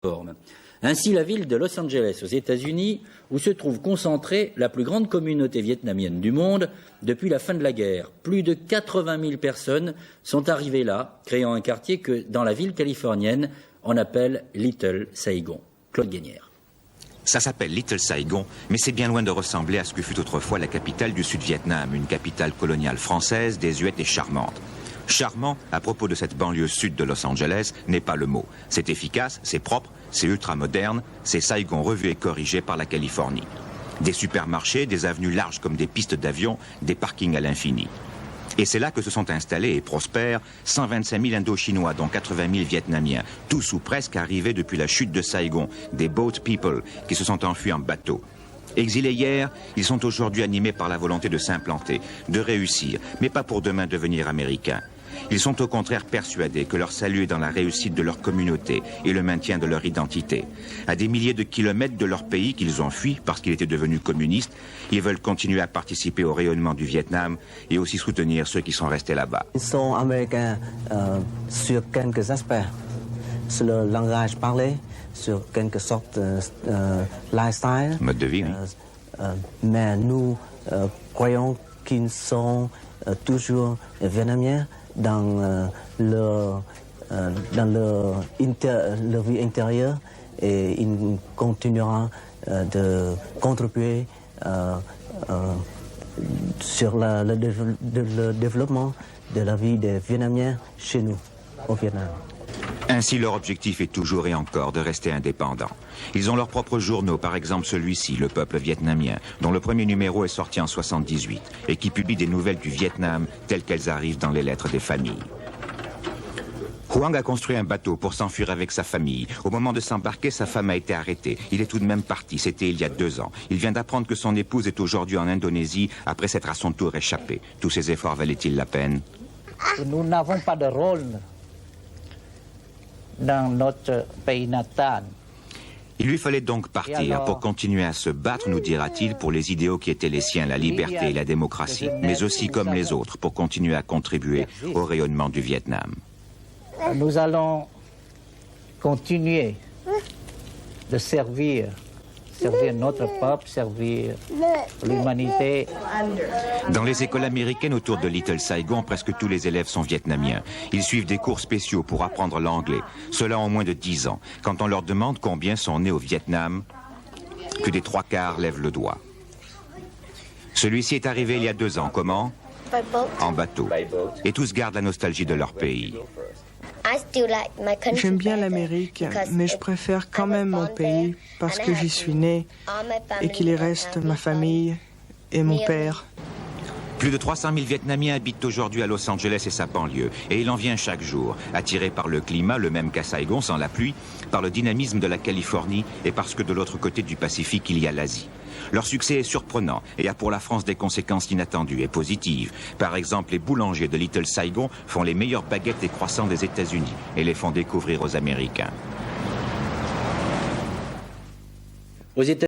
forme. Ainsi, la ville de Los Angeles aux États-Unis, où se trouve concentrée la plus grande communauté vietnamienne du monde depuis la fin de la guerre. Plus de 80 000 personnes sont arrivées là, créant un quartier que, dans la ville californienne, on appelle Little Saigon. Claude Guénière. Ça s'appelle Little Saigon, mais c'est bien loin de ressembler à ce que fut autrefois la capitale du Sud-Vietnam, une capitale coloniale française, désuète et charmante. Charmant, à propos de cette banlieue sud de Los Angeles, n'est pas le mot. C'est efficace, c'est propre, c'est ultra-moderne, c'est Saigon revu et corrigé par la Californie. Des supermarchés, des avenues larges comme des pistes d'avion, des parkings à l'infini. Et c'est là que se sont installés et prospèrent 125 000 Indochinois, dont 80 000 Vietnamiens, tous ou presque arrivés depuis la chute de Saigon, des boat people qui se sont enfuis en bateau. Exilés hier, ils sont aujourd'hui animés par la volonté de s'implanter, de réussir, mais pas pour demain devenir américains. Ils sont au contraire persuadés que leur salut est dans la réussite de leur communauté et le maintien de leur identité. À des milliers de kilomètres de leur pays qu'ils ont fui parce qu'il était devenu communiste, ils veulent continuer à participer au rayonnement du Vietnam et aussi soutenir ceux qui sont restés là-bas. Ils sont américains sur quelques aspects, sur le langage parlé, sur quelque sorte lifestyle. Mode de vie, oui. Mais nous croyons qu'ils sont toujours vietnamiens dans leur vie intérieure et ils continueront de contribuer sur le développement de la vie des Vietnamiens chez nous, au Vietnam. Ainsi, leur objectif est toujours et encore de rester indépendants. Ils ont leurs propres journaux, par exemple celui-ci, Le Peuple vietnamien, dont le premier numéro est sorti en 1978 et qui publie des nouvelles du Vietnam telles qu'elles arrivent dans les lettres des familles. Hoang a construit un bateau pour s'enfuir avec sa famille. Au moment de s'embarquer, sa femme a été arrêtée. Il est tout de même parti, c'était il y a 2 ans. Il vient d'apprendre que son épouse est aujourd'hui en Indonésie après s'être à son tour échappé. Tous ces efforts valaient-ils la peine? Nous n'avons pas de rôle dans notre pays natal. Il lui fallait donc partir pour continuer à se battre, nous dira-t-il, pour les idéaux qui étaient les siens, la liberté et la démocratie, mais aussi comme les autres pour continuer à contribuer au rayonnement du Vietnam. Nous allons continuer de servir notre peuple, servir l'humanité. Dans les écoles américaines autour de Little Saigon, presque tous les élèves sont vietnamiens. Ils suivent des cours spéciaux pour apprendre l'anglais. Cela en moins de 10 ans. Quand on leur demande combien sont nés au Vietnam, plus des 3/4 lèvent le doigt. Celui-ci est arrivé il y a 2 ans. Comment? En bateau. Et tous gardent la nostalgie de leur pays. J'aime bien l'Amérique, mais je préfère quand même mon pays parce que j'y suis né et qu'il y reste ma famille et mon père. Plus de 300 000 Vietnamiens habitent aujourd'hui à Los Angeles et sa banlieue, et il en vient chaque jour, attirés par le climat, le même qu'à Saigon, sans la pluie, par le dynamisme de la Californie et parce que de l'autre côté du Pacifique, il y a l'Asie. Leur succès est surprenant et a pour la France des conséquences inattendues et positives. Par exemple, les boulangers de Little Saigon font les meilleures baguettes et croissants des États-Unis et les font découvrir aux Américains. Aux États